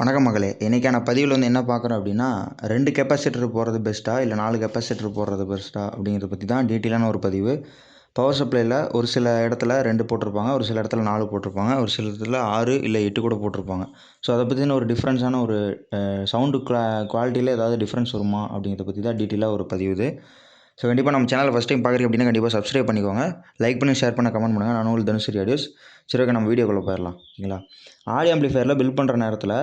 வணக்கம் மகளே. இன்றைக்கான பதிவில் என்ன பார்க்குறோம் அப்படின்னா, 2 கெப்பாசிட்டர் போடுறது பெஸ்ட்டா இல்லை 4 கெப்பாசிட்டர் போடுறது பெஸ்ட்டா அப்படிங்கிறத பற்றி தான் டீட்டெயிலான ஒரு பதிவு. பவர் சப்ளையில் ஒரு சில இடத்துல 2 போட்டிருப்பாங்க, ஒரு சில இடத்துல 4 போட்டிருப்பாங்க, ஒரு சில இடத்துல 6 இல்லை 8 கூட போட்டிருப்பாங்க. ஸோ அதை பற்றின ஒரு டிஃப்ரென்ஸான ஒரு சவுண்டு குவாலிட்டியில் ஏதாவது டிஃப்ரென்ஸ் வருமா அப்படிங்கிறத பற்றி தான் டீட்டெயிலாக ஒரு பதிவு இது. ஸோ கண்டிப்பாக நம்ம சேனலை ஃபஸ்ட் டைம் பார்க்குறீங்க அப்படின்னா கண்டிப்பாக சப்ஸ்கிரைப் பண்ணிக்கோங்க, லைக் பண்ணி ஷேர் பண்ண கமெண்ட் பண்ணுங்கள். நான் உங்களுக்கு தனுஸ்ரீ ஆடியோஸ். சரி, ஓகே, நம்ம வீடியோக்குள்ளே போயிடலாம். ஓகேங்களா? ஆடியோ ஆம்பிளிஃபையரில் பில்ட் பண்ணுற நேரத்தில்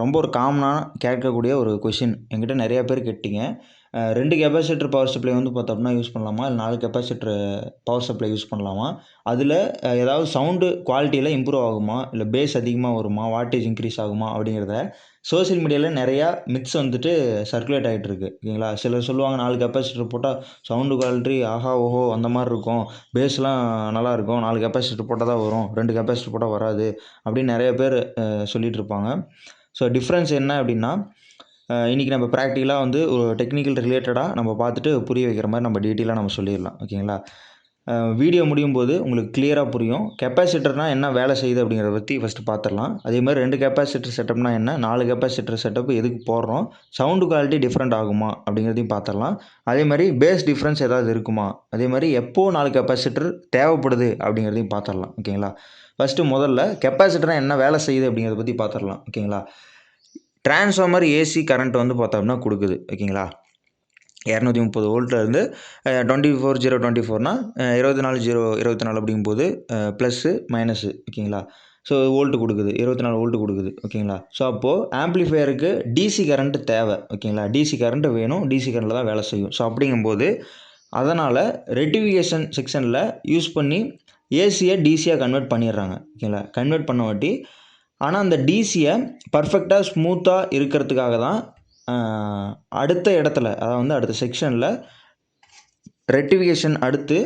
ரொம்ப ஒரு காமனாக கேட்கக்கூடிய ஒரு கொஷின் என்கிட்ட நிறையா பேர் கேட்டிங்க. 2 கெப்பாசிட்டர் பவர் சப்ளை வந்து பார்த்தோம்னா யூஸ் பண்ணலாமா, இல்லை 4 கெப்பாசிட்டர் பவர் சப்ளை யூஸ் பண்ணலாமா, அதில் ஏதாவது சவுண்டு குவாலிட்டியில் இம்ப்ரூவ் ஆகுமா, இல்லை பேஸ் அதிகமாக வருமா, வாட்டேஜ் இன்க்ரீஸ் ஆகுமா அப்படிங்கிறத சோஷியல் மீடியாவில் நிறையா மித்ஸ் வந்துட்டு சர்க்குலேட் ஆகிட்டு இருக்குது. ஓகேங்களா? சிலர் சொல்லுவாங்க 4 கெப்பாசிட்டர் போட்டால் சவுண்டு குவாலிட்டி ஆஹா ஓஹோ அந்த மாதிரி இருக்கும், பேஸ்லாம் நல்லாயிருக்கும், 4 கெப்பாசிட்டர் போட்டால் தான் வரும், 2 கெப்பாசிட்டர் போட்டால் வராது அப்படின்னு நிறைய பேர் சொல்லிகிட்டு இருப்பாங்க. ஸோ டிஃப்ரென்ஸ் என்ன அப்படின்னா, இன்றைக்கி நம்ம ப்ராக்டிக்கலாக வந்து ஒரு டெக்னிக்கல் ரிலேட்டடாக நம்ம பார்த்துட்டு புரிய வைக்கிற மாதிரி நம்ம டீட்டெயிலாக நம்ம சொல்லிடலாம். ஓகேங்களா? வீடியோ முடியும் போது உங்களுக்கு கிளியராக புரியும். கெப்பாசிட்டர்னால் என்ன வேலை செய்யுது அப்படிங்கிறத பற்றி ஃபஸ்ட்டு பார்த்துடலாம். அதே மாதிரி 2 கெப்பாசிட்டர் செட்டப்னா என்ன, 4 கெப்பாசிட்டர் செட்டப் எதுக்கு போடுறோம், சவுண்டு குவாலிட்டி டிஃப்ரெண்ட் ஆகுமா அப்படிங்கிறதையும் பார்த்துடலாம். அதே மாதிரி பேஸ் டிஃப்ரென்ஸ் ஏதாவது இருக்குமா, அதே மாதிரி எப்போது 4 கெப்பாசிட்டர் தேவைப்படுது அப்படிங்கிறதையும் பார்த்துடலாம். ஓகேங்களா? ஃபஸ்ட்டு முதல்ல கெப்பாசிட்டர்னால் என்ன வேலை செய்யுது அப்படிங்கிறத பற்றி பார்த்துடலாம். ஓகேங்களா? டிரான்ஸ்ஃபார்மர் ஏசி கரண்ட் வந்து பார்த்தோம்னா கொடுக்குது. ஓகேங்களா? 230 வோல்ட்லேருந்து 24/024னா 24/024 அப்படிங்கும்போது ப்ளஸ்ஸு மைனஸு. ஓகேங்களா? ஸோ வோல்ட்டு கொடுக்குது, 24 வோல்ட்டு கொடுக்குது. ஓகேங்களா? ஸோ அப்போது ஆம்ப்ளிஃபையருக்கு டிசி கரண்ட்டு தேவை. ஓகேங்களா? டிசி கரண்ட்டு வேணும், டிசி கரண்ட்டில் தான் வேலை செய்யும். ஸோ அப்படிங்கும்போது அதனால் ரெக்டிஃபிகேஷன் செக்ஷனில் யூஸ் பண்ணி ஏசியை டிசியாக கன்வெர்ட் பண்ணிடுறாங்க. ஓகேங்களா? கன்வெர்ட் பண்ண வாட்டி ஆனால் அந்த டிசியை பர்ஃபெக்டாக ஸ்மூத்தாக இருக்கிறதுக்காக தான் அடுத்த இடத்துல, அதாவது வந்து அடுத்த செக்ஷனில் ரெக்டிஃபிகேஷன் அடுத்து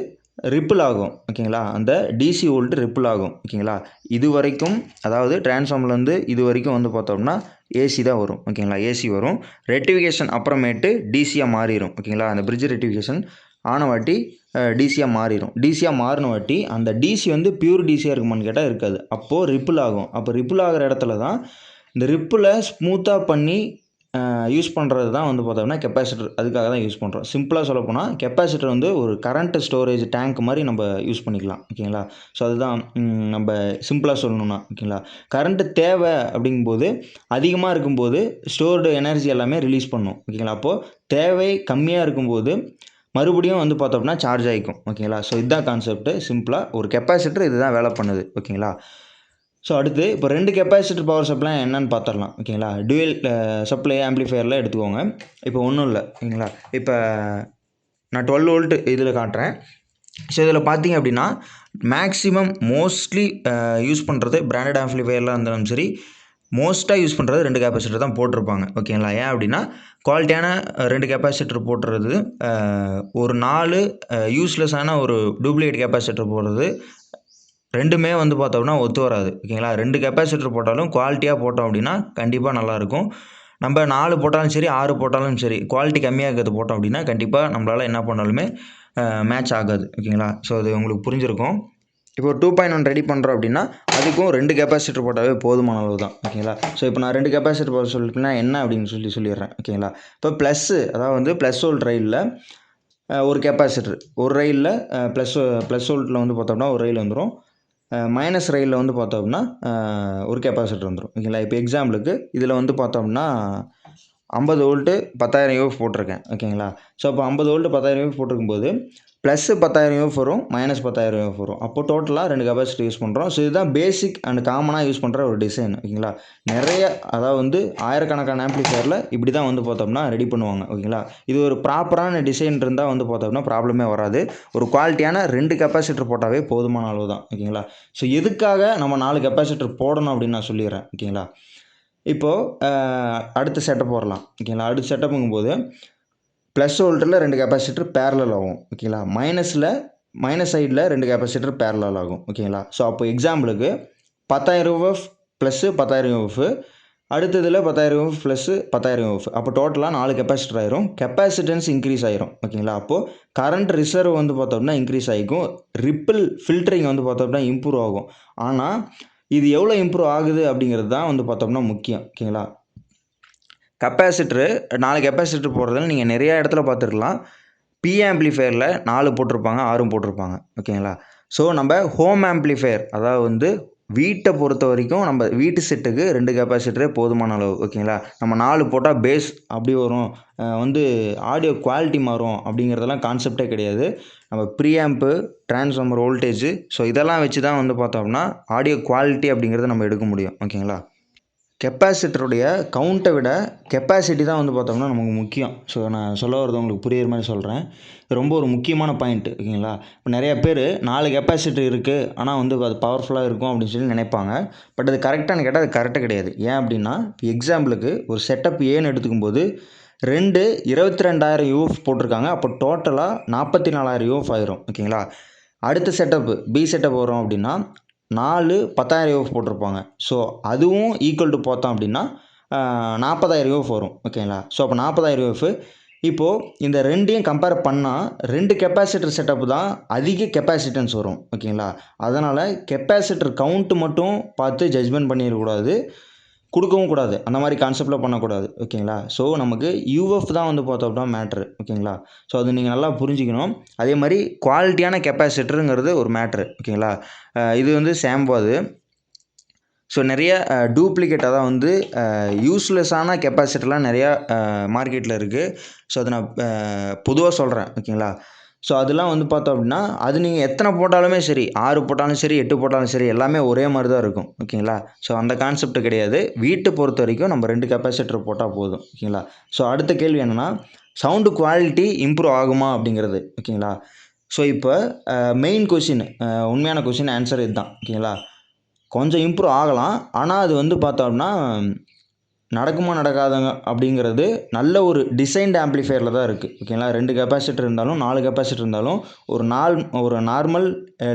ரிப்பிள் ஆகும். ஓகேங்களா? அந்த டிசி வோல்ட்டு ரிப்பிள் ஆகும். ஓகேங்களா? இது வரைக்கும், அதாவது டிரான்ஸ்ஃபார்மர்லேருந்து இது வரைக்கும் வந்து பார்த்தோம்னா ஏசி தான் வரும். ஓகேங்களா? ஏசி வரும். ரெக்டிஃபிகேஷன் அப்புறமேட்டு டிசியாக மாறிடும். ஓகேங்களா? அந்த பிரிட்ஜ் ரெக்டிஃபிகேஷன் ஆன வாட்டி டிசியாக மாறிடும். டிசியாக மாறின வாட்டி அந்த டிசி வந்து பியூர் டிசியாக இருக்குமான்னு கேட்டால் இருக்காது. அப்போது ரிப்பிள் ஆகும். அப்போ ரிப்பிள் ஆகிற இடத்துல தான் இந்த ரிப்பிளை ஸ்மூத்தாக பண்ணி யூஸ் பண்ணுறது தான் வந்து பார்த்தோம்னா கெப்பாசிட்டர். அதுக்காக தான் யூஸ் பண்ணுறோம். சிம்பிளாக சொல்லப்போனால் கெப்பாசிட்டர் வந்து ஒரு கரண்ட் ஸ்டோரேஜ் டேங்க் மாதிரி நம்ம யூஸ் பண்ணிக்கலாம். ஓகேங்களா? ஸோ அதுதான் நம்ம சிம்பிளாக சொல்லணும்னா. ஓகேங்களா? கரண்ட்டு தேவை அப்படிங்கும்போது அதிகமாக இருக்கும்போது ஸ்டோர்டு எனர்ஜி எல்லாமே ரிலீஸ் பண்ணும். ஓகேங்களா? அப்போது தேவை கம்மியாக இருக்கும்போது மறுபடியும் வந்து பார்த்தோம்னா சார்ஜ் ஆகிக்கும். ஓகேங்களா? ஸோ இதுதான் கான்செப்ட்டு. சிம்பிளாக ஒரு கெப்பாசிட்டர் இதுதான் வேலை பண்ணுது. ஓகேங்களா? ஸோ அடுத்து இப்போ 2 கெப்பாசிட்டர் பவர் சப்ளை என்னன்னு பார்த்துடலாம். ஓகேங்களா? டுவெல் சப்ளை ஆம்பிளிஃபையரில் எடுத்துக்கோங்க. இப்போ ஒன்றும் இல்லை. ஓகேங்களா? இப்போ நான் 12 வோல்ட்டு இதில் காட்டுறேன். ஸோ இதில் பார்த்தீங்க அப்படின்னா மேக்ஸிமம் மோஸ்ட்லி யூஸ் பண்ணுறது பிராண்டட் ஆம்பிளிஃபையரில் இருந்தாலும் சரி, மோஸ்ட்டாக யூஸ் பண்ணுறது 2 கெப்பாசிட்டர் தான் போட்டிருப்பாங்க. ஓகேங்களா? ஏன் அப்படின்னா குவாலிட்டியான 2 கெப்பாசிட்டர் போட்டுறது, ஒரு 4 யூஸ்லெஸ்ஸான ஒரு டூப்ளிகேட் கெப்பாசிட்டர் போடுறது ரெண்டுமே வந்து பார்த்தோம்னா ஒத்து வராது. ஓகேங்களா? 2 கெப்பாசிட்டர் போட்டாலும் குவாலிட்டியாக போட்டோம் அப்படின்னா கண்டிப்பாக நல்லாயிருக்கும். நம்ம 4 போட்டாலும் சரி, 6 போட்டாலும் சரி, குவாலிட்டி கம்மியாக இருக்கிறது போட்டோம் அப்படின்னா கண்டிப்பாக நம்மளால் என்ன பண்ணாலுமே மேட்ச் ஆகாது. ஓகேங்களா? ஸோ அது உங்களுக்கு புரிஞ்சிருக்கும். இப்போ 2.1 ரெடி பண்ணுறோம் அப்படின்னா அதுக்கும் 2 கெப்பாசிட்டர் போட்டாவே போதுமான அளவு தான். ஓகேங்களா? ஸோ இப்போ நான் 2 கெப்பாசிட்டர் போட சொல்லிட்டுனா என்ன அப்படின்னு சொல்லிடுறேன். ஓகேங்களா? இப்போ ப்ளஸ்ஸு, அதாவது வந்து ப்ளஸ் வோல்ட் ரயிலில் ஒரு கெப்பாசிட்டர், ஒரு ரயிலில் ப்ளஸ் வோல்ட்டில் வந்து பார்த்தோம்னா ஒரு ரயில் வந்துடும். மைனஸ் ரயிலில் வந்து பார்த்தோம்னா ஒரு கெப்பாசிட்டர் வந்துடும். ஓகேங்களா? இப்போ எக்ஸாம்பிளுக்கு இதில் வந்து பார்த்தோம்னா 50 வோல்ட்டு 10,000 யூஎஃப் போட்டிருக்கேன். ஓகேங்களா? ஸோ அப்போ 50 வோல்ட்டு 10,000 யூஎஃப் போட்டிருக்கும்போது ப்ளஸ்ஸு 10,000 யூஎஃப் வரும், மைனஸ் 10,000 யூஎஃப் வரும். அப்போ டோட்டலாக 2 கெப்பாசிட்டி யூஸ் பண்ணுறோம். ஸோ இதுதான் பேசிக் அண்ட் காமனாக யூஸ் பண்ணுற ஒரு டிசைன். ஓகேங்களா? நிறைய, அதாவது வந்து ஆயிரக்கணக்கான ஆம்பிளிஃபையரில் இப்படி தான் வந்து பார்த்தோம்னா ரெடி பண்ணுவாங்க. ஓகேங்களா? இது ஒரு ப்ராப்பரான டிசைன் இருந்தால் வந்து பார்த்தோம்னா ப்ராப்ளமே வராது. ஒரு குவாலிட்டியான 2 கெப்பாசிட்டர் போட்டாவே போதுமான அளவு தான். ஓகேங்களா? ஸோ எதுக்காக நம்ம 4 கெப்பாசிட்டர் போடணும் அப்படின்னு நான் சொல்லிடுறேன். ஓகேங்களா? இப்போது அடுத்த செட்டப் போடலாம். ஓகேங்களா? அடுத்த செட்டப்புங்கும்போது ப்ளஸ் வோல்ட்டில் 2 கெப்பாசிட்டர் பேரலல் ஆகும். ஓகேங்களா? மைனஸ் சைடில் 2 கெப்பாசிட்டர் பேரலல் ஆகும். ஓகேங்களா? ஸோ அப்போ எக்ஸாம்பிளுக்கு 10,000 யூஎஃப் ப்ளஸ்ஸு 10,000 யூஎஃப், அடுத்ததில் 10,000 யூஎஃப் ப்ளஸ்ஸு 10,000 யூஎஃப். அப்போ டோட்டலாக 4 கெப்பாசிட்டர் ஆயிரும். கெப்பாசிட்டன்ஸ் இன்க்ரீஸ் ஆயிரும். ஓகேங்களா? அப்போது கரண்ட் ரிசர்வ் வந்து பார்த்தோம்னா இன்க்ரீஸ் ஆகிக்கும். ரிப்பிள் ஃபில்டரிங் வந்து பார்த்தோம்னா இம்ப்ரூவ் ஆகும். ஆனால் இது எவ்வளோ இம்ப்ரூவ் ஆகுது அப்படிங்கிறது தான் வந்து பார்த்தோம்னா முக்கியம். ஓகேங்களா? கெப்பாசிட்டரு 4 கெப்பாசிட்டர் போடுறதுல நீங்கள் நிறையா இடத்துல பார்த்துருக்கலாம். பி ஆம்ப்ளிஃபையரில் 4 போட்டிருப்பாங்க, 6 போட்டிருப்பாங்க. ஓகேங்களா? ஸோ நம்ம ஹோம் ஆம்ப்ளிஃபையர் அதாவது வந்து வீட்டை பொறுத்த வரைக்கும் நம்ம வீட்டு செட்டுக்கு 2 கெப்பாசிட்டரே போதுமான அளவு. ஓகேங்களா? நம்ம 4 போட்டால் பேஸ் அப்படி வரும், வந்து ஆடியோ குவாலிட்டி மாறும் அப்படிங்கிறதெல்லாம் கான்செப்டே கிடையாது. நம்ம ப்ரீஆம்ப்பு, டிரான்ஸ்ஃபார்மர் வோல்டேஜ், ஸோ இதெல்லாம் வச்சு தான் வந்து பார்த்தோம்னா ஆடியோ குவாலிட்டி அப்படிங்கிறத நம்ம எடுக்க முடியும். ஓகேங்களா? கெப்பாசிட்டருடைய கவுண்ட்டை விட கெப்பாசிட்டி தான் வந்து பார்த்தோம்னா நமக்கு முக்கியம். ஸோ நான் சொல்ல வரது உங்களுக்கு புரியிற மாதிரி சொல்கிறேன். ரொம்ப ஒரு முக்கியமான பாயிண்ட்டு. ஓகேங்களா? இப்போ நிறைய பேர் 4 கெப்பாசிட்டர் இருக்குது, ஆனால் வந்து அது பவர்ஃபுல்லாக இருக்கும் அப்படின்னு சொல்லி நினைப்பாங்க. பட் அது கரெக்டானு கேட்டால் அது கரெக்டாக கிடையாது. ஏன் அப்படின்னா, இப்போ எக்ஸாம்பிளுக்கு ஒரு செட்டப் ஏன்னு எடுத்துக்கும்போது 2 22,000 யூஎஃப் போட்டிருக்காங்க. அப்போ டோட்டலாக 44,000 யூஎஃப் ஆயிரும். ஓகேங்களா? அடுத்த செட்டப்பு பி செட்டப் வரும் அப்படின்னா 4 10,000 யூஎஃப் போட்டிருப்பாங்க. ஸோ அதுவும் ஈக்குவல் டு பார்த்தோம் அப்படின்னா 40,000 யூஎஃப் வரும். ஓகேங்களா? ஸோ அப்போ 40,000 யூஎஃப். இப்போது இந்த 2யும் கம்பேர் பண்ணால் 2 கெப்பாசிட்டர் செட்டப் தான் அதிக கெப்பாசிட்டன்ஸ் வரும். ஓகேங்களா? அதனால் கெப்பாசிட்டர் கவுண்ட்டு மட்டும் பார்த்து ஜட்ஜ்மெண்ட் பண்ணிடக்கூடாது, கொடுக்கவும் கூடாது. அந்த மாதிரி கான்செப்டில் பண்ணக்கூடாது. ஓகேங்களா? ஸோ நமக்கு யூஎஃப் தான் வந்து பார்த்தோம்னா மேட்ரு. ஓகேங்களா? ஸோ அது நீங்கள் நல்லா புரிஞ்சுக்கணும். அதே மாதிரி குவாலிட்டியான கெப்பாசிட்டருங்கிறது ஒரு மேட்ரு. ஓகேங்களா? இது வந்து சாம்பாது. ஸோ நிறைய டூப்ளிகேட் அதான் வந்து யூஸ்லெஸ்ஸான கெப்பாசிட்டர்லாம் நிறையா மார்க்கெட்டில் இருக்குது. ஸோ அதை நான் பொதுவாக சொல்கிறேன். ஓகேங்களா? ஸோ அதெல்லாம் வந்து பார்த்தோம் அப்படின்னா அது நீங்கள் எத்தனை போட்டாலுமே சரி, 6 போட்டாலும் சரி, 8 போட்டாலும் சரி, எல்லாமே ஒரே மாதிரி தான் இருக்கும். ஓகேங்களா? ஸோ அந்த கான்செப்ட் கிடையாது. வீட்டை பொறுத்த வரைக்கும் நம்ம 2 கெப்பாசிட்டர் போட்டால் போதும். ஓகேங்களா? ஸோ அடுத்த கேள்வி என்னென்னா, சவுண்டு குவாலிட்டி இம்ப்ரூவ் ஆகுமா அப்படிங்கிறது. ஓகேங்களா? ஸோ இப்போ மெயின் கொஷின், உண்மையான கொஷின் ஆன்சர் இதுதான். ஓகேங்களா? கொஞ்சம் இம்ப்ரூவ் ஆகலாம். ஆனால் அது வந்து பார்த்தோம்னா நடக்குமா நடக்காதுங்க அப்படிங்கிறது நல்ல ஒரு டிசைன்டு ஆம்ப்ளிஃபையரில் தான் இருக்குது. ஓகேங்களா? 2 கெப்பாசிட்டர் இருந்தாலும் 4 கெப்பாசிட்டர் இருந்தாலும் ஒரு நார்மல்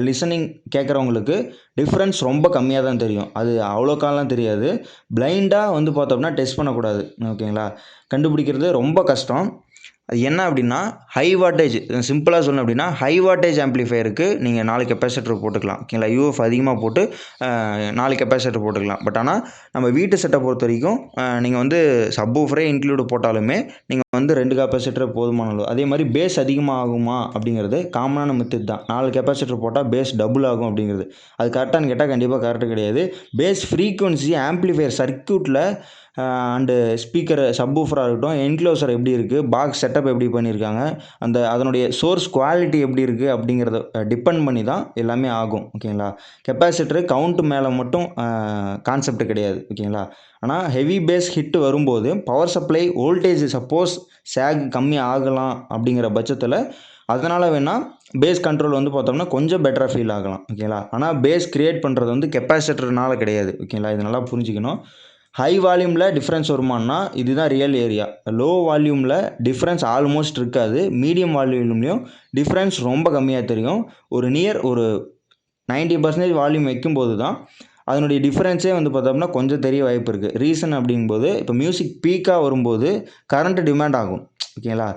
லிசனிங் கேட்குறவங்களுக்கு டிஃப்ரென்ஸ் ரொம்ப கம்மியாக தான் தெரியும். அது அவ்வளோக்காலாம் தெரியாது. பிளைண்டாக வந்து பார்த்தோம்னா டெஸ்ட் பண்ணக்கூடாது. ஓகேங்களா? கண்டுபிடிக்கிறது ரொம்ப கஷ்டம். அது என்ன அப்படின்னா ஹை வாட்டேஜ், சிம்பிளாக சொல்லணும் அப்படின்னா ஹை வாட்டேஜ் ஆம்ப்ளிஃபையருக்கு நீங்கள் 4 கெப்பாசிட்டர் போட்டுக்கலாம். ஓகேங்களா? யூஎஃப் அதிகமாக போட்டு 4 கெப்பாசிட்டர் போட்டுக்கலாம். பட் ஆனால் நம்ம வீட்டு செட்டை பொறுத்த வரைக்கும் நீங்கள் வந்து சப்வூஃபரே இன்க்ளூடு போட்டாலுமே நீங்கள் வந்து 2 கெப்பாசிட்டர் போதுமான அளவு. அதே மாதிரி பேஸ் அதிகமாக ஆகுமா அப்படிங்கிறது காமனான மெத்தட் தான். 4 கெப்பாசிட்டர் போட்டால் பேஸ் டபுள் ஆகும் அப்படிங்கிறது. அது கரெக்டானு கேட்டால் கண்டிப்பாக கரெக்டு கிடையாது. பேஸ் ஃப்ரீக்குவன்சி ஆம்ப்ளிஃபையர் சர்க்யூட்டில் அண்டு ஸ்பீக்கர் சப்வூஃபராக இருக்கட்டும், என்க்ளோசர் எப்படி இருக்குது, பாக்ஸ் செட்டப் எப்படி பண்ணியிருக்காங்க, அதனுடைய சோர்ஸ் குவாலிட்டி எப்படி இருக்குது அப்படிங்கிறத டிபெண்ட் பண்ணி தான் எல்லாமே ஆகும். ஓகேங்களா? கெப்பாசிட்டரு கவுண்ட்டு மேலே மட்டும் கான்செப்ட் கிடையாது. ஓகேங்களா? ஆனால் ஹெவி பேஸ் ஹிட்டு வரும்போது பவர் சப்ளை வோல்டேஜ் சப்போஸ் சேக் கம்மி ஆகலாம் அப்படிங்கிற பட்சத்தில் அதனால் வேணால் பேஸ் கண்ட்ரோல் வந்து பார்த்தோம்னா கொஞ்சம் பெட்டராக ஃபீல் ஆகலாம். ஓகேங்களா? ஆனால் பேஸ் க்ரியேட் பண்ணுறது வந்து கெப்பாசிட்டர்னால கிடையாது. ஓகேங்களா? இது நல்லா புரிஞ்சுக்கணும். ஹை வால்யூமில் டிஃப்ரென்ஸ் வருமானா இதுதான் ரியல் ஏரியா. லோ வால்யூமில் டிஃப்ரென்ஸ் ஆல்மோஸ்ட் இருக்காது. மீடியம் வால்யூம்லேயும் டிஃப்ரென்ஸ் ரொம்ப கம்மியாக தெரியும். ஒரு 90% வால்யூம் வைக்கும்போது தான் அதனுடைய டிஃப்ரென்ஸே வந்து பார்த்தோம்னா கொஞ்சம் தெரிய வாய்ப்பு இருக்குது. ரீசன் அப்படிங்கும்போது இப்போ மியூசிக் பீக்காக வரும்போது கரண்ட்டு டிமாண்ட் ஆகும். ஓகேங்களா?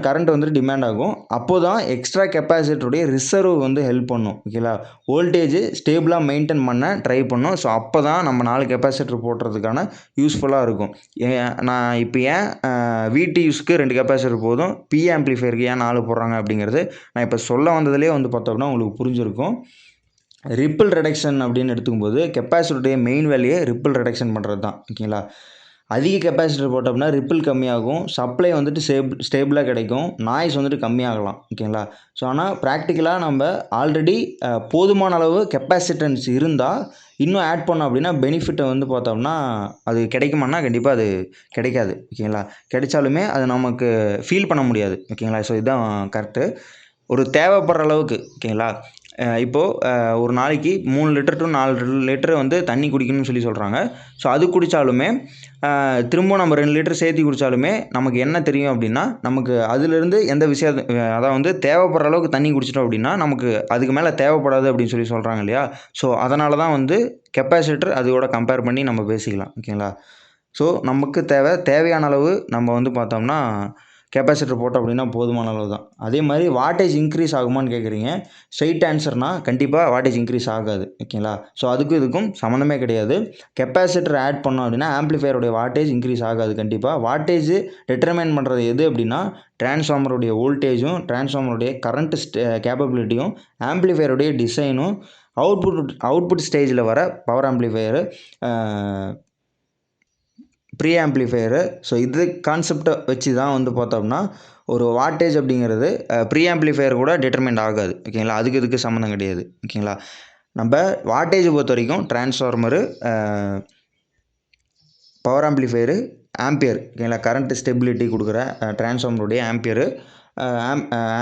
கரண்ட் வந்துட்டு டிமாண்ட் ஆகும். அப்போது தான் எக்ஸ்ட்ரா கெப்பாசிட்டருடைய ரிசர்வ் வந்து ஹெல்ப் பண்ணும். ஓகேங்களா? வோல்டேஜ் ஸ்டேபிளாக மெயின்டைன் பண்ண ட்ரை பண்ணும். ஸோ அப்போ தான் நம்ம 4 கெப்பாசிட்டர் போடுறதுக்கான யூஸ்ஃபுல்லாக இருக்கும். நான் இப்போ ஏன் வீட்டு யூஸ்க்கு 2 கெப்பாசிட்டர் போதும், பி ஆம்ப்ளிஃபையருக்கு ஏன் 4 போடுறாங்க அப்படிங்கிறது நான் இப்போ சொல்ல வந்ததுலேயே வந்து பார்த்தோம்னா உங்களுக்கு புரிஞ்சிருக்கும். ரிப்பிள் ரிடக்ஷன் அப்படின்னு எடுத்துக்கும்போது கெப்பாசிட்டருடைய மெயின் வேலையே ரிப்பிள் ரிடக்ஷன் பண்ணுறது தான். ஓகேங்களா? அதிக கெப்பாசிட்டர் போட்டோம்னா ரிப்பிள் கம்மியாகும், சப்ளை வந்துட்டு ஸ்டேபிளாக கிடைக்கும், நாய்ஸ் வந்துட்டு கம்மியாகலாம். ஓகேங்களா? ஸோ ஆனால் ப்ராக்டிக்கலாக நம்ம ஆல்ரெடி போதுமான அளவு கெப்பாசிட்டன்ஸ் இருந்தால் இன்னும் ஆட் பண்ணோம் அப்படின்னா பெனிஃபிட்டை வந்து பார்த்தோம்னா அது கிடைக்குமான்னா கண்டிப்பாக அது கிடைக்காது. ஓகேங்களா? கிடைச்சாலுமே அது நமக்கு ஃபீல் பண்ண முடியாது. ஓகேங்களா? ஸோ இதுதான் கரெக்டு. ஒரு தேவைப்படுற அளவுக்கு. ஓகேங்களா? இப்போது ஒரு நாளைக்கு 3 லிட்டர் டு 4 லிட்டர் வந்து தண்ணி குடிக்கணும்னு சொல்லி சொல்கிறாங்க. ஸோ அது குடித்தாலுமே திரும்ப நம்ம 2 லிட்டர் சேர்த்து குடித்தாலுமே நமக்கு என்ன தெரியும் அப்படின்னா நமக்கு அதிலிருந்து எந்த விஷயம் அதான் வந்து தேவைப்படுற அளவுக்கு தண்ணி குடிச்சிட்டோம் அப்படின்னா நமக்கு அதுக்கு மேலே தேவைப்படாது அப்படின்னு சொல்லி சொல்கிறாங்க இல்லையா? ஸோ அதனால தான் வந்து கெப்பாசிட்டர் அதோட கம்பேர் பண்ணி நம்ம பேசிக்கலாம். ஓகேங்களா? ஸோ நமக்கு தேவையான அளவு நம்ம வந்து பார்த்தோம்னா கெப்பாசிட்டர் போட்டோம் அப்படின்னா போதுமான அளவு தான். அதே மாதிரி வாட்டேஜ் இன்க்ரீஸ் ஆகுமான்னு கேட்குறீங்க. ஸ்ட்ரெயிட் ஆன்சர்னா கண்டிப்பாக வாட்டேஜ் இன்க்ரீஸ் ஆகாது. ஓகேங்களா? ஸோ அதுக்கும் இதுக்கும் சம்மந்தமே கிடையாது. கெப்பாசிட்டர் ஆட் பண்ணோம் அப்படின்னா ஆம்பிளிஃபையருடைய வாட்டேஜ் இன்க்ரீஸ் ஆகாது கண்டிப்பாக. வாட்டேஜ் டிட்டர்மைன் பண்ணுறது எது அப்படின்னா டிரான்ஸ்ஃபார்மருடைய வோல்டேஜும், டிரான்ஸ்ஃபார்மருடைய கரண்ட் கேப்பபிலிட்டியும், ஆம்பிளிஃபையருடைய டிசைனும், அவுட்புட் ஸ்டேஜில் வர power amplifier, pre amplifier. So இது கான்செப்டை வச்சு தான் வந்து பார்த்தோம்னா ஒரு வாட்டேஜ் அப்படிங்கிறது ப்ரீ ஆம்பிளிஃபையர் கூட டிட்டர்மைண்ட் ஆகாது. ஓகேங்களா? அதுக்கு இதுக்கு சம்மந்தம் கிடையாது. ஓகேங்களா? நம்ம வாட்டேஜ் பொறுத்த வரைக்கும் டிரான்ஸ்ஃபார்மரு, பவர் ஆம்பிளிஃபையரு, ஆம்பியர். ஓகேங்களா? கரண்ட் ஸ்டெபிலிட்டி கொடுக்குற டிரான்ஸ்ஃபார்மருடைய ஆம்பியரு,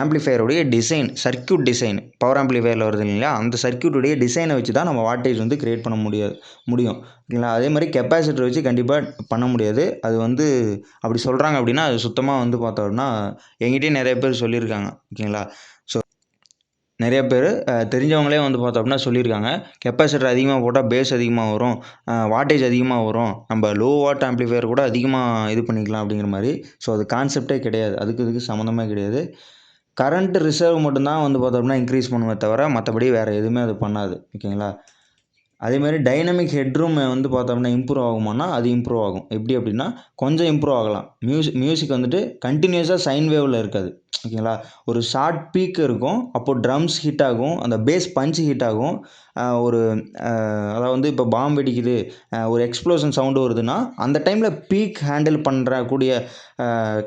ஆம்பிளிஃபையருடைய டிசைன், சர்க்யூட் டிசைன் பவர் ஆம்பிளிஃபையரில் வருது இல்லைங்களா, அந்த சர்க்யூட்டுடைய டிசைனை வச்சு தான் நம்ம வாட்டேஜ் வந்து க்ரியேட் பண்ண முடியும். ஓகேங்களா? அதே மாதிரி கெப்பாசிட்டர் வச்சு கண்டிப்பாக பண்ண முடியாது. அது வந்து அப்படி சொல்கிறாங்க அப்படின்னா அது சுத்தமாக வந்து பார்த்தோம்னா என்கிட்டயே நிறைய பேர் சொல்லியிருக்காங்க. ஓகேங்களா? ஸோ நிறைய பேர் தெரிஞ்சவங்களே வந்து பார்த்தோம்னா சொல்லியிருக்காங்க, கெப்பாசிட்டர் அதிகமாக போட்டால் பேஸ் அதிகமாக வரும், வாட்டேஜ் அதிகமாக வரும், நம்ம லோ வாட் ஆம்பிளிஃபையர் கூட அதிகமாக இது பண்ணிக்கலாம் அப்படிங்கிற மாதிரி. ஸோ அது கான்செப்டே கிடையாது. அதுக்கு இதுக்கு சம்மந்தமே கிடையாது. கரண்ட் ரிசர்வ் மட்டும்தான் வந்து பார்த்தோம்னா இன்க்ரீஸ் பண்ணுமே தவிர மற்றபடி வேறு எதுவுமே அது பண்ணாது. ஓகேங்களா? அதேமாதிரி டைனமிக் ஹெட்ரூம் வந்து பார்த்தோம்னா இம்ப்ரூவ் ஆகுமானா அது இம்ப்ரூவ் ஆகும். எப்படி அப்படின்னா கொஞ்சம் இம்ப்ரூவ் ஆகலாம். மியூசிக் வந்துட்டு கண்டினியூஸாக சைன் வேவில் இருக்காது. ஓகேங்களா? ஒரு ஷார்ட் பீக் இருக்கும். அப்போது ட்ரம்ஸ் ஹிட் ஆகும், அந்த பேஸ் பஞ்ச் ஹிட் ஆகும். ஒரு அதாவது வந்து இப்போ பாம்பு வெடிக்குது, ஒரு எக்ஸ்ப்ளோஷன் சவுண்டு வருதுன்னா அந்த டைமில் பீக் ஹேண்டில் பண்ணுறக்கூடிய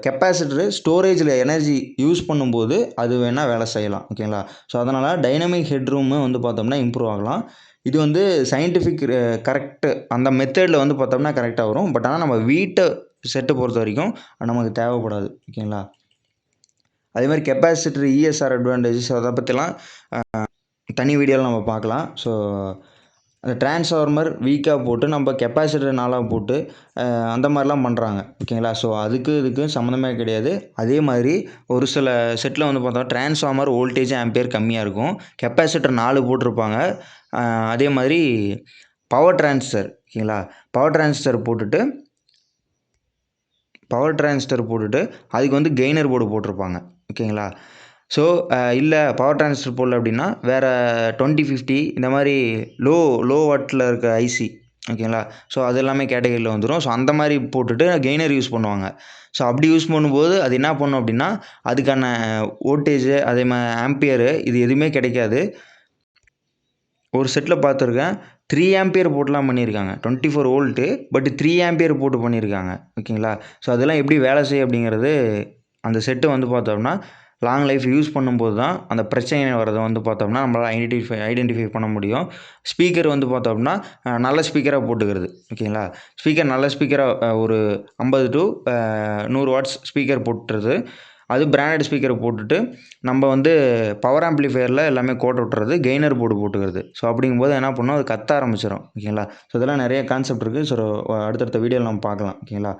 கெப்பாசிட்டரு ஸ்டோரேஜில் எனர்ஜி யூஸ் பண்ணும்போது அது வேணால் வேலை செய்யலாம். ஓகேங்களா? ஸோ அதனால் டைனமிக் ஹெட்ரூமு வந்து பார்த்தோம்னா இம்ப்ரூவ் ஆகலாம். இது வந்து சயின்டிஃபிக் கரெக்டு அந்த மெத்தடில் வந்து பார்த்தோம்னா கரெக்டாக வரும். பட் ஆனால் நம்ம வீட்டை செட்டை பொறுத்த வரைக்கும் நமக்கு தேவைப்படாது. ஓகேங்களா? அதேமாதிரி கெப்பாசிட்டர் இஎஸ்ஆர் அட்வான்டேஜஸ் அதை பற்றிலாம் தனி வீடியோவில் நம்ம பார்க்கலாம். ஸோ அந்த டிரான்ஸ்ஃபார்மர் வீக்காக போட்டு நம்ம கெப்பாசிட்டர் நாளாக போட்டு அந்த மாதிரிலாம் பண்ணுறாங்க. ஓகேங்களா? ஸோ அதுக்கு இதுக்கு சம்மந்தமே கிடையாது. அதே மாதிரி ஒரு சில செட்டில் வந்து பார்த்தோம்னா டிரான்ஸ்ஃபார்மர் வோல்டேஜ் ஆம்பியர் கம்மியாக இருக்கும், கெப்பாசிட்டர் 4 போட்டிருப்பாங்க. அதே மாதிரி பவர் டிரான்சிஸ்டர். ஓகேங்களா? பவர் டிரான்சிஸ்டர் போட்டுட்டு அதுக்கு வந்து கெய்னர் போர்டு போட்டிருப்பாங்க. ஓகேங்களா? ஸோ இல்லை பவர் டிரான்சிஸ்டர் போடல அப்படின்னா வேறு 2050 இந்த மாதிரி லோ வாட்டில் இருக்க ஐசி. ஓகேங்களா? ஸோ அது எல்லாமே கேட்டகரியில் வந்துடும். ஸோ அந்த மாதிரி போட்டுட்டு கெய்னர் யூஸ் பண்ணுவாங்க. ஸோ அப்படி யூஸ் பண்ணும்போது அது என்ன பண்ணும் அப்படின்னா அதுக்கான வோல்டேஜு அதே மாதிரி ஆம்பியரு இது எதுவுமே கிடைக்காது. ஒரு செட்டில் பார்த்துருக்கேன், 3 ஆம்பியர் போட்டுலாம் பண்ணியிருக்காங்க. 24 வோல்ட்டு பட் 3 ஆம்பியர் போட்டு பண்ணியிருக்காங்க. ஓகேங்களா? ஸோ அதெல்லாம் எப்படி வேலை செய்யும் அப்படிங்கிறது அந்த செட்டு வந்து பார்த்தோம்னா லாங் லைஃப் யூஸ் பண்ணும்போது தான் அந்த பிரச்சனை வரதை வந்து பார்த்தோம்னா நம்மளால் ஐடென்டிஃபை பண்ண முடியும். ஸ்பீக்கர் வந்து பார்த்தோம்னா நல்ல ஸ்பீக்கராக போட்டுக்கிறது. ஓகேங்களா? ஸ்பீக்கர் நல்ல ஸ்பீக்கராக ஒரு 50 to 100 வாட்ஸ் ஸ்பீக்கர் போட்டுறது. அது பிராண்டட் ஸ்பீக்கரை போட்டுட்டு நம்ம வந்து பவர் ஆம்பிளிஃபையரில் எல்லாமே கோட்டை விட்டுறது, கெய்னர் போர்டு போட்டுக்கிறது. ஸோ அப்படிங்கும்போது என்ன பண்ணணும், அது கத்த ஆரம்பிச்சிடும். ஓகேங்களா? ஸோ இதெல்லாம் நிறைய கான்செப்ட் இருக்குது. ஸோ அடுத்தடுத்த வீடியோவில் நம்ம பார்க்கலாம். ஓகேங்களா?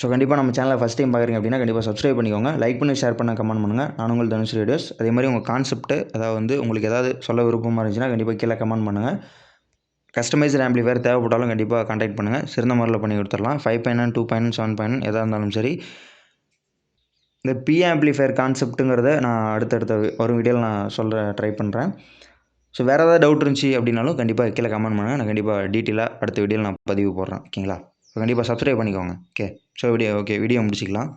ஸோ கண்டிப்பாக நம்ம சேனலை ஃபஸ்ட் டைம் பார்க்குறீங்க அப்படின்னா கண்டிப்பாக சப்ஸ்கிரைப் பண்ணிக்கோங்க, லைக் பண்ணி ஷேர் பண்ண கமெண்ட் பண்ணுங்கள். நான் உங்கள் தனுஷ் ரேடியோஸ். அதே மாதிரி உங்கள் கான்செப்ட்டு அதாவது வந்து உங்களுக்கு ஏதாவது சொல்ல விருப்பமாக இருந்துச்சுன்னா கண்டிப்பாக கீழே கமெண்ட் பண்ணுங்கள். கஸ்டமைஸ்டு ஆம்பிளிஃபையர் தேவைப்பட்டாலும் கண்டிப்பாக கான்டாக்ட் பண்ணுங்கள், சிறந்த முறையில் பண்ணி கொடுத்துடலாம். 5.9 2.9 7.9 எதாக இருந்தாலும் சரி. இந்த பி ஆம்பிளிஃபையர் கான்செப்ட்டுங்கிறத நான் அடுத்தடுத்த வரும் வீடியோவில் நான் ட்ரை பண்ணுறேன். ஸோ வேறு ஏதாவது டவுட் இருந்துச்சு அப்படின்னாலும் கண்டிப்பாக கீழே கமெண்ட் பண்ணுங்கள், நான் கண்டிப்பாக டீட்டெயிலாக அடுத்த வீடியோவில் நான் பதிவு போடுறேன். ஓகேங்களா? ஸோ கண்டிப்பாக சப்ஸ்கிரைப் பண்ணிக்கோங்க. So video முடிச்சிக்கலாம்.